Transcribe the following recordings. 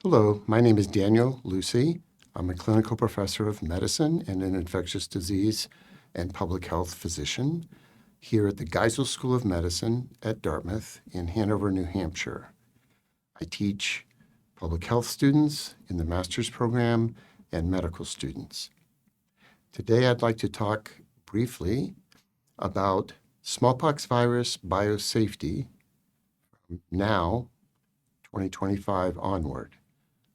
Hello, my name is Daniel Lucey. I'm a clinical professor of medicine and an infectious disease and public health physician here at the Geisel School of Medicine at Dartmouth in Hanover, New Hampshire. I teach public health students in the master's program and medical students. Today, I'd like to talk briefly about smallpox virus biosafety from now, 2025 onward.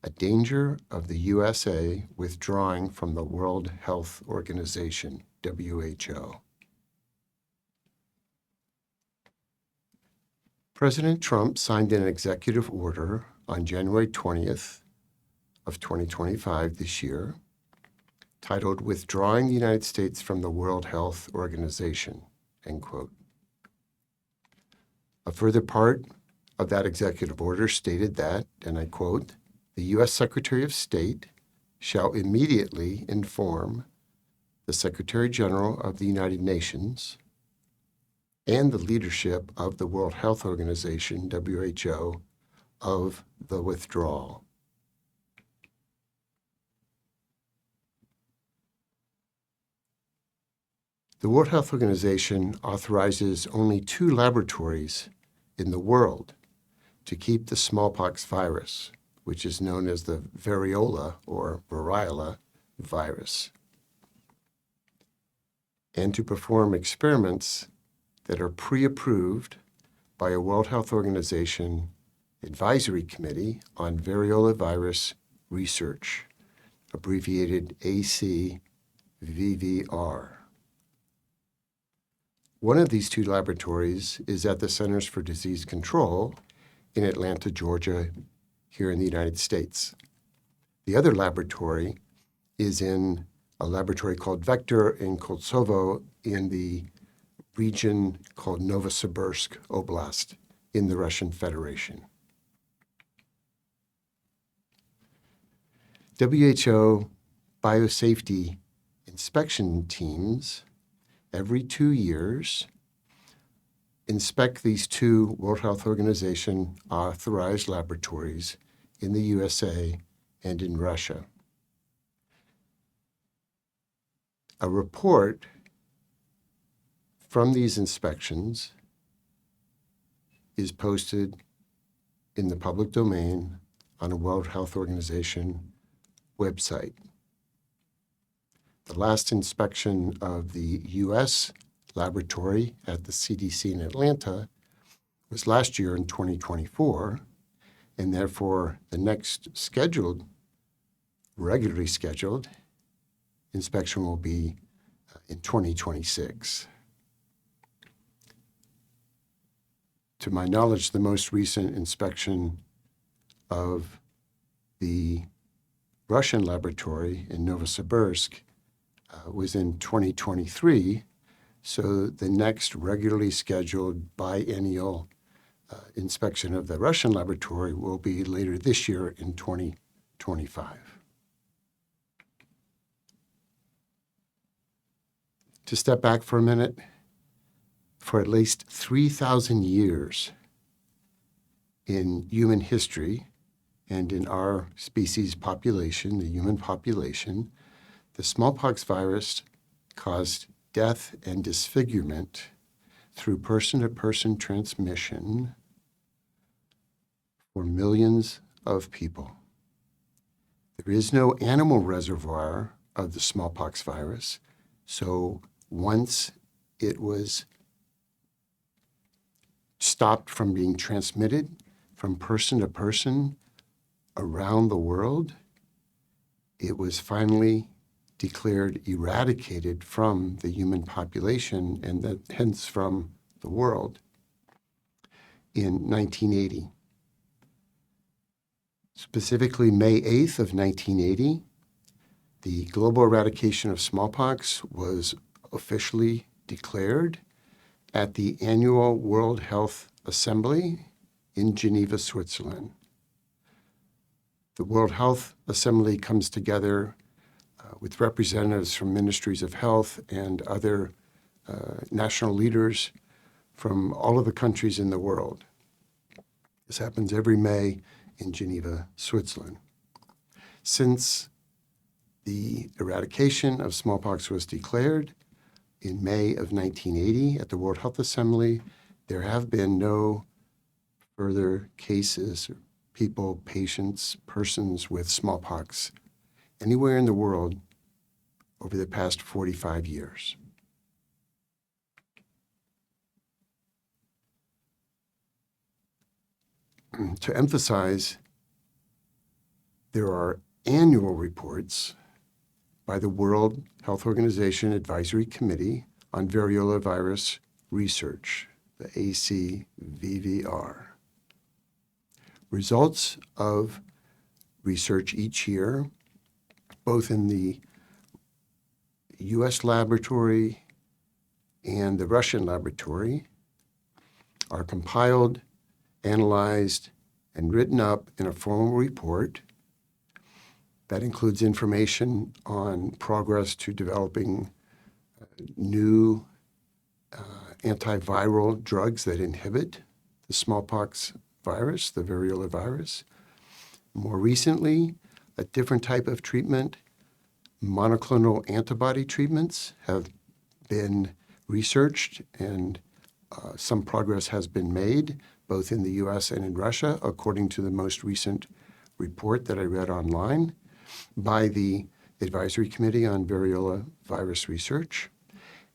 A danger of the USA withdrawing from the World Health Organization, WHO. President Trump signed an executive order on January 20th of 2025 this year, titled Withdrawing the United States from the World Health Organization, end quote. A further part of that executive order stated that, and I quote, the U.S. Secretary of State shall immediately inform the Secretary General of the United Nations and the leadership of the World Health Organization, WHO, of the withdrawal. The World Health Organization authorizes only 2 laboratories in the world to keep the smallpox virus, which is known as the variola or variola virus, and to perform experiments that are pre-approved by a World Health Organization Advisory Committee on Variola Virus Research, abbreviated ACVVR. One of these 2 laboratories is at the Centers for Disease Control in Atlanta, Georgia, here in the United States. The other laboratory is in a laboratory called Vector in Kosovo in the region called Novosibirsk Oblast in the Russian Federation. WHO biosafety inspection teams every 2 years inspect these 2 World Health Organization authorized laboratories in the USA and in Russia. A report from these inspections is posted in the public domain on a World Health Organization website. The last inspection of the U.S. laboratory at the CDC in Atlanta was last year in 2024, and therefore the next regularly scheduled inspection will be in 2026. To my knowledge, the most recent inspection of the Russian laboratory in Novosibirsk was in 2023, so the next regularly scheduled biennial inspection of the Russian laboratory will be later this year in 2025. To step back for a minute, for at least 3,000 years in human history and in our species population, the human population, the smallpox virus caused death and disfigurement through person-to-person transmission for millions of people. There is no animal reservoir of the smallpox virus, so once it was stopped from being transmitted from person to person around the world, it was finally declared eradicated from the human population and hence from the world in 1980. Specifically, May 8th of 1980, the global eradication of smallpox was officially declared at the annual World Health Assembly in Geneva, Switzerland. The World Health Assembly comes together with representatives from ministries of health and other national leaders from all of the countries in the world. This happens every May in Geneva, Switzerland. Since the eradication of smallpox was declared in May of 1980 at the World Health Assembly, there have been no further cases, persons with smallpox anywhere in the world over the past 45 years. To emphasize, there are annual reports by the World Health Organization Advisory Committee on Variola Virus Research, the ACVVR. Results of research each year, both in the US laboratory and the Russian laboratory, are compiled, analyzed, and written up in a formal report that includes information on progress to developing new antiviral drugs that inhibit the smallpox virus, the variola virus. More recently, a different type of treatment, monoclonal antibody treatments, have been researched, and some progress has been made, both in the US and in Russia, according to the most recent report that I read online by the Advisory Committee on Variola Virus Research.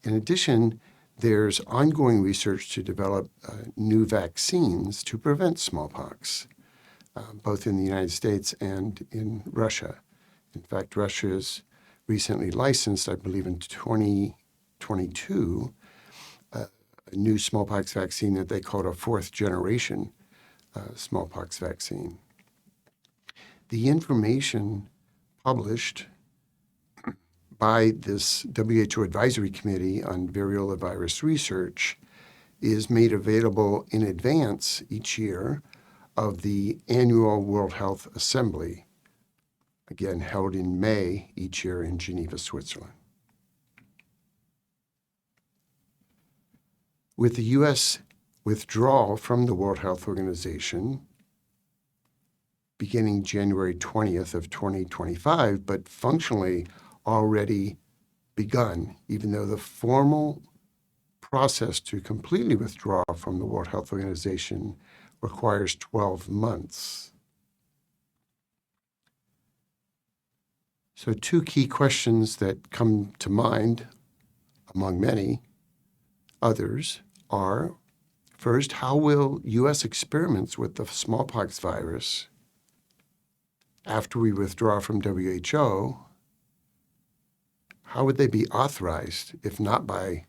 In addition, there's ongoing research to develop new vaccines to prevent smallpox, both in the United States and in Russia. In fact, Russia has recently licensed, I believe in 2022, a new smallpox vaccine that they called a fourth generation smallpox vaccine. The information published by this WHO Advisory Committee on Variola Virus Research is made available in advance each year of the annual World Health Assembly, again held in May each year in Geneva, Switzerland. With the U.S. withdrawal from the World Health Organization beginning January 20th of 2025, but functionally already begun, even though the formal process to completely withdraw from the World Health Organization requires 12 months. So two key questions that come to mind, among many others, are, first, how will U.S. experiments with the smallpox virus after we withdraw from WHO, how would they be authorized, if not by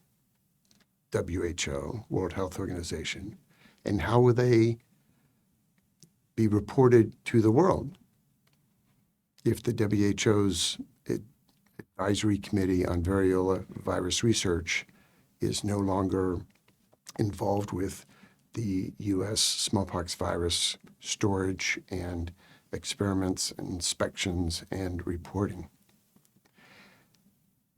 WHO, World Health Organization, and how would they be reported to the world if the WHO's Advisory Committee on Variola Virus Research is no longer involved with the U.S. smallpox virus storage and experiments, and inspections, and reporting?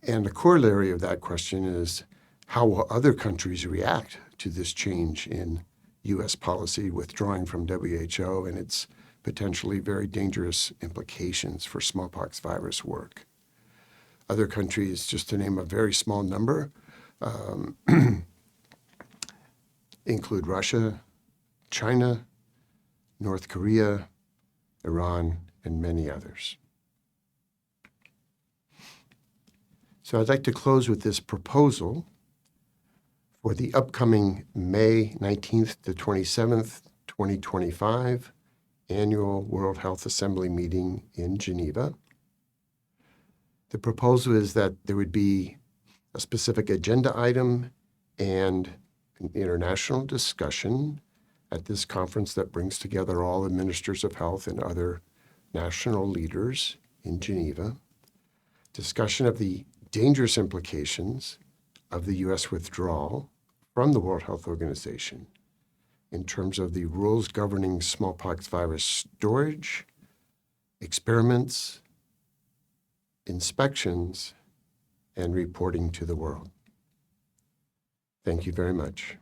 And the corollary of that question is, how will other countries react to this change in U.S. policy withdrawing from WHO and its potentially very dangerous implications for smallpox virus work? Other countries, just to name a very small number, include Russia, China, North Korea, Iran, and many others. So I'd like to close with this proposal for the upcoming May 19th to 27th, 2025 annual World Health Assembly meeting in Geneva. The proposal is that there would be a specific agenda item and an international discussion at this conference that brings together all the ministers of health and other national leaders in Geneva. Discussion of the dangerous implications of the U.S. withdrawal from the World Health Organization in terms of the rules governing smallpox virus storage, experiments, inspections, and reporting to the world. Thank you very much.